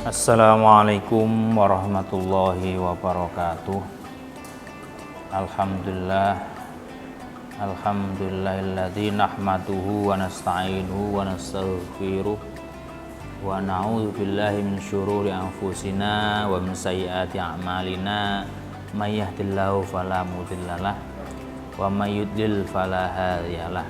Assalamualaikum warahmatullahi wabarakatuh. Alhamdulillahilladzi nahmaduhu wa nasta'inuhu wa nastaghfiruh wa na'udzu billahi min syururi anfusina wa min sayyiati a'malina may yahdihillahu fala mudhillalah wa may yudlil fala hadiyalah.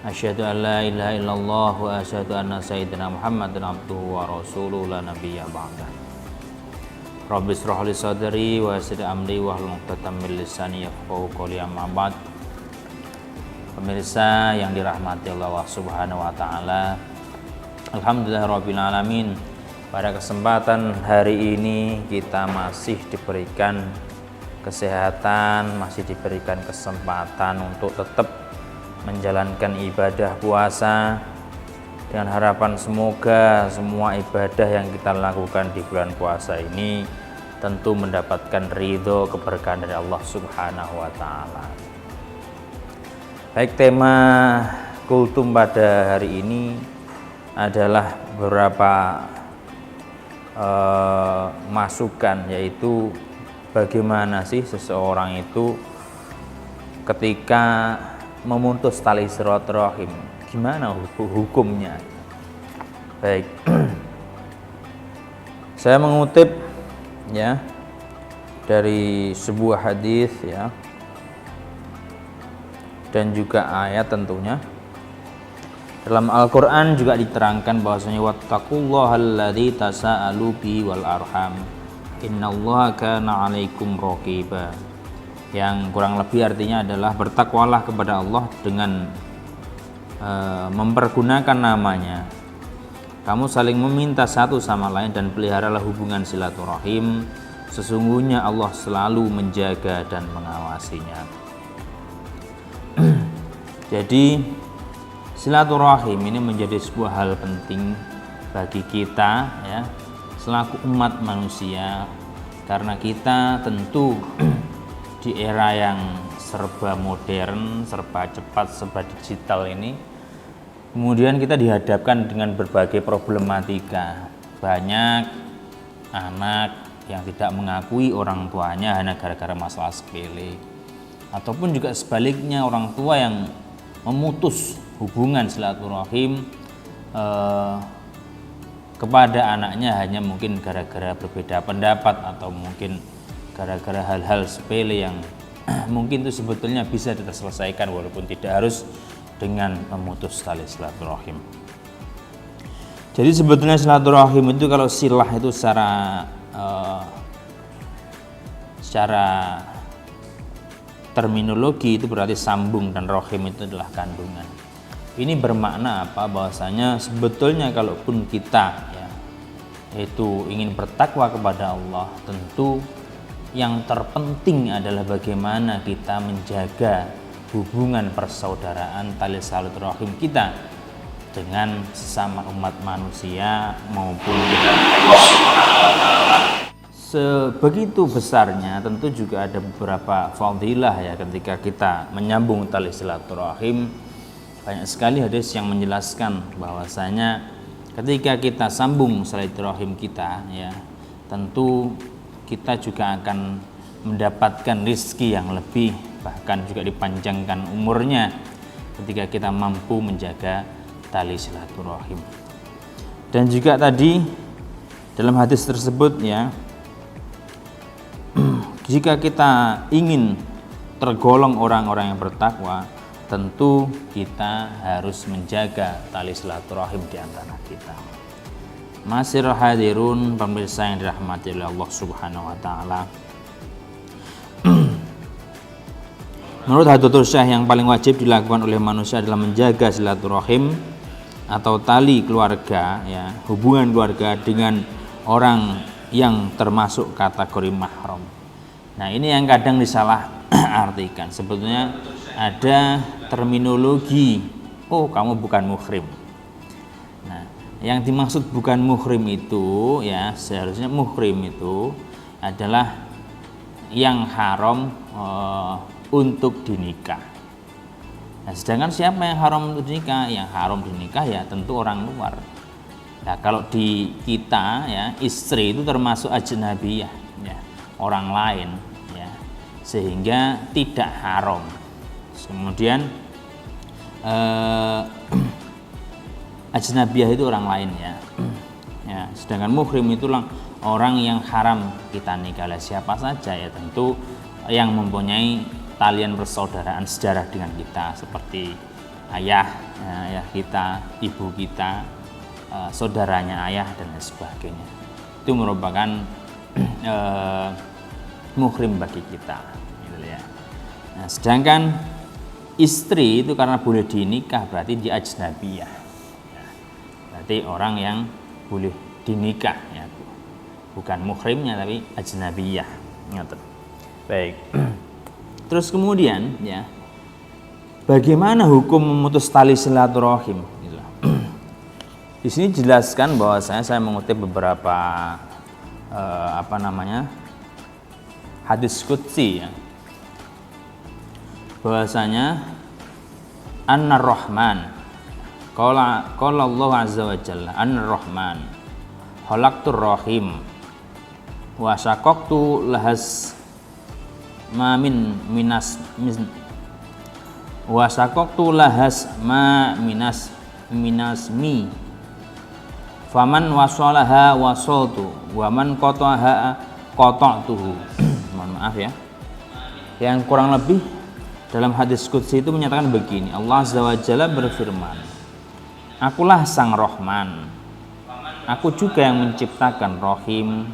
Asyhadu an la ilaha illallah wa asyhadu anna sayyidina Muhammadan abduhu wa rasuluhu la nabiyya ba'dah. Rabbi shrah li sadri wa yassir amri wahlul 'uqdatam min lisani yafqahu qawli, amma ba'd. Pemirsa yang dirahmati Allah Subhanahu wa taala, alhamdulillahirabbil alamin. Pada kesempatan hari ini kita masih diberikan kesehatan, masih diberikan kesempatan untuk tetap menjalankan ibadah puasa dengan harapan semoga semua ibadah yang kita lakukan di bulan puasa ini tentu mendapatkan ridho keberkahan dari Allah Subhanahu wa taala. Baik, tema kultum pada hari ini adalah beberapa masukan, yaitu bagaimana sih seseorang itu ketika memutus tali silaturahim, gimana hukumnya. Baik, saya mengutip ya dari sebuah hadis ya, dan juga ayat tentunya. Dalam Al-Qur'an juga diterangkan bahwasanya wattaqullahal tasaalu bihi wal arham innallaha kana 'alaikum raqiba. Yang kurang lebih artinya adalah bertakwalah kepada Allah dengan mempergunakan namanya. Kamu saling meminta satu sama lain dan peliharalah hubungan silaturahim. Sesungguhnya Allah selalu menjaga dan mengawasinya. Jadi silaturahim ini menjadi sebuah hal penting bagi kita ya, selaku umat manusia, karena kita tentu di era yang serba modern, serba cepat, serba digital ini, kemudian kita dihadapkan dengan berbagai problematika. Banyak anak yang tidak mengakui orang tuanya hanya gara-gara masalah sepele, ataupun juga sebaliknya orang tua yang memutus hubungan silaturahim kepada anaknya hanya mungkin gara-gara berbeda pendapat, atau mungkin gara-gara hal-hal sepele yang mungkin itu sebetulnya bisa kita selesaikan walaupun tidak harus dengan memutus tali silaturahim. Jadi sebetulnya silaturahim itu, kalau silah itu secara terminologi itu berarti sambung, dan rahim itu adalah kandungan. Ini bermakna apa? Bahwasanya sebetulnya kalaupun kita ya itu ingin bertakwa kepada Allah, tentu yang terpenting adalah bagaimana kita menjaga hubungan persaudaraan tali silaturahim kita dengan sesama umat manusia maupun Allah Subhanahu wa taala. Sebegitu besarnya tentu juga ada beberapa fadilah ya ketika kita menyambung tali silaturahim. Banyak sekali hadis yang menjelaskan bahwasanya ketika kita sambung silaturahim kita ya, tentu kita juga akan mendapatkan rizki yang lebih, bahkan juga dipanjangkan umurnya ketika kita mampu menjaga tali silaturahim. Dan juga tadi dalam hadis tersebut ya, jika kita ingin tergolong orang-orang yang bertakwa, tentu kita harus menjaga tali silaturahim di antara kita. Masir hadirun, pemirsa yang dirahmati oleh Allah Subhanahu wa taala. Menurut Hadratul Syekh, yang paling wajib dilakukan oleh manusia adalah menjaga silaturahim atau tali keluarga ya, hubungan keluarga dengan orang yang termasuk kategori mahram. Nah, ini yang kadang disalah artikan. Sebetulnya ada terminologi, oh kamu bukan muhrim. Yang dimaksud bukan muhrim itu ya, seharusnya muhrim itu adalah yang haram untuk dinikah. Nah, sedangkan siapa yang haram untuk dinikah? Yang haram dinikah ya tentu orang luar. Nah, kalau di kita ya, istri itu termasuk ajnabiyah ya, orang lain ya, sehingga tidak haram. Kemudian ajnabiyah itu orang lain ya. Ya, sedangkan muhrim itu orang yang haram kita nikah. Siapa saja ya, tentu yang mempunyai talian persaudaraan sejarah dengan kita, seperti ayah ya, ayah kita, ibu kita, saudaranya ayah dan lain sebagainya. Itu merupakan muhrim bagi kita gitu ya. Nah, sedangkan istri itu karena boleh dinikah berarti dia ajnabiyah ya, berarti orang yang boleh dinikah ya, bukan muhrimnya tapi ajnabiyah gitu. Baik. Terus kemudian ya, bagaimana hukum memutus tali silaturahim gitu. Di sini jelaskan bahwa saya mengutip beberapa hadis qudsi ya, bahwasanya annar rahman qala Allah azza wa jalla annar rahman khalaqtur rahim wa syaqaqtu lahas ma minas wa syaqaqtu lahas ma minasmi faman wasalaha wasaltu wa man qata'aha qata'tuhu. Mohon maaf ya, yang kurang lebih dalam hadis qudsi itu menyatakan begini, Allah azza wa jalla berfirman, akulah sang Rahman, aku juga yang menciptakan rahim,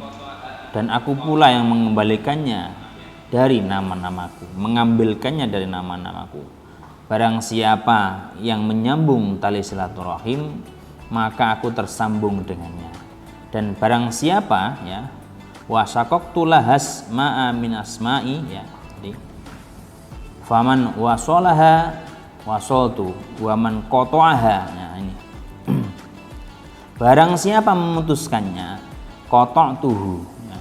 dan aku pula yang mengembalikannya dari nama-namaku, mengambilkannya dari nama-namaku. Barang siapa yang menyambung tali silaturahim, maka aku tersambung dengannya. Dan barang siapa ya, wasaqaqtu lahas ma'a min asma'i ya, jadi faman wasolaha wasoltu waman qata'aha. Nah ini barang siapa memutuskannya, qata'tuhu ya,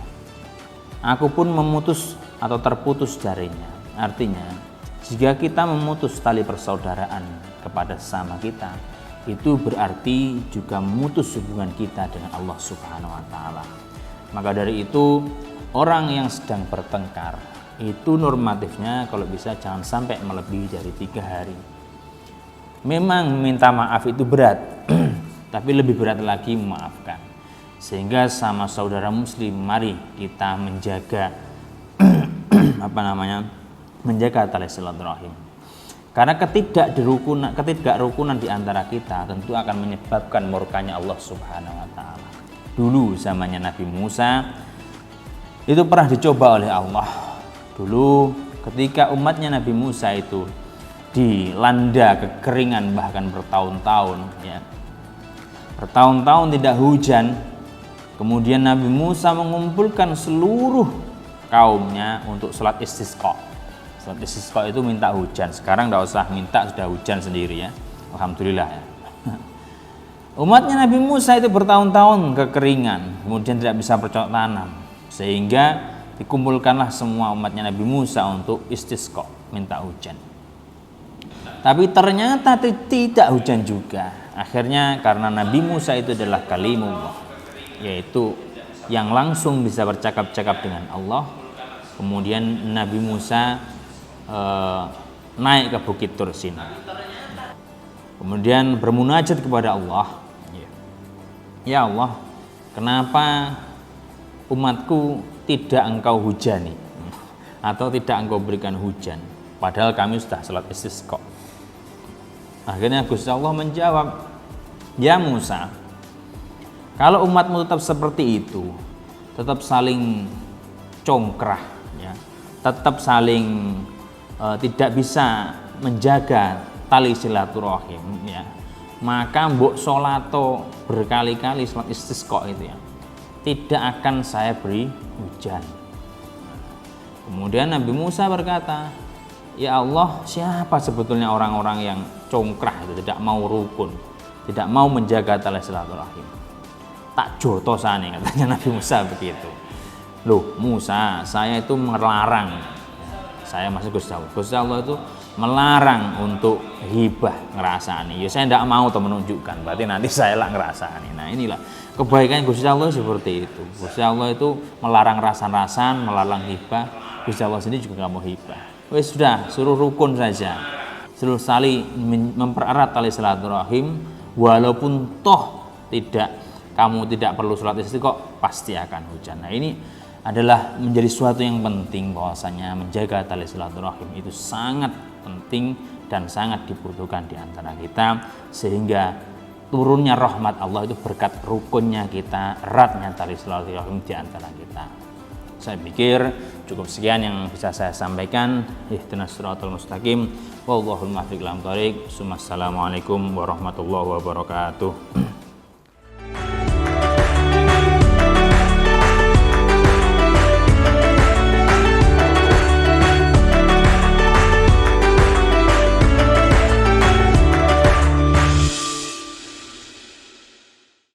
aku pun memutus atau terputus darinya. Artinya jika kita memutus tali persaudaraan kepada sesama kita, itu berarti juga memutus hubungan kita dengan Allah Subhanahu wa Ta'ala. Maka dari itu, orang yang sedang bertengkar itu normatifnya kalau bisa jangan sampai melebihi dari 3 hari. Memang minta maaf itu berat, tapi lebih berat lagi memaafkan. Sehingga sama saudara muslim, mari kita menjaga menjaga tali silaturahim. Karena ketidakrukunan di antara kita tentu akan menyebabkan murkanya Allah Subhanahu wa Ta'ala. Dulu zamannya Nabi Musa itu pernah dicoba oleh Allah. Dulu ketika umatnya Nabi Musa itu dilanda kekeringan bahkan bertahun-tahun ya, bertahun-tahun tidak hujan, kemudian Nabi Musa mengumpulkan seluruh kaumnya untuk sholat istisqa. Sholat istisqa itu minta hujan. Sekarang tidak usah minta, sudah hujan sendiri ya, alhamdulillah ya. Umatnya Nabi Musa itu bertahun-tahun kekeringan, kemudian tidak bisa bercocok tanam, sehingga dikumpulkanlah semua umatnya Nabi Musa untuk istisqa, minta hujan. Tapi ternyata tidak hujan juga. Akhirnya karena Nabi Musa itu adalah kalimullah, yaitu yang langsung bisa bercakap-cakap dengan Allah, kemudian Nabi Musa naik ke Bukit Tur Sina, kemudian bermunajat kepada Allah, ya Allah, kenapa umatku tidak engkau hujani atau tidak engkau berikan hujan, padahal kami sudah sholat istisqa. Akhirnya Gusti Allah menjawab, ya Musa, kalau umatmu tetap seperti itu, tetap saling congkrah ya, tetap saling tidak bisa menjaga tali silaturahim ya, maka mbok sholato berkali-kali sholat istisqa itu ya, tidak akan saya beri hujan. Kemudian Nabi Musa berkata, ya Allah, siapa sebetulnya orang-orang yang congkrah itu, tidak mau rukun, tidak mau menjaga tali silaturahim? Tak jotosane, katanya Nabi Musa begitu. Loh Musa, saya itu melarang, saya masih Gusti Allah. Gusti Allah itu melarang untuk hibah ngerasani. Ya saya tidak mau atau menunjukkan, berarti nanti saya lah ngerasani. Nah inilah kebaikan Gusti Allah seperti itu. Gusti Allah itu melarang rasan-rasan, melarang hibah. Gusti Allah sendiri juga nggak mau hibah. Wes sudah, suruh rukun saja, suruh saling mempererat tali silaturahim, walaupun toh kamu tidak perlu sholat istiqo, pasti akan hujan. Nah ini adalah menjadi suatu yang penting, bahwasanya menjaga tali silaturahim itu sangat penting dan sangat dibutuhkan di antara kita, sehingga turunnya rahmat Allah itu berkat rukunnya kita, eratnya tali silaturahim di antara kita. Saya pikir cukup sekian yang bisa saya sampaikan. Ihdinas siratal mustaqim, wallahul muwaffiq ila aqwamit thoriq. Assalamualaikum warahmatullahi wabarakatuh.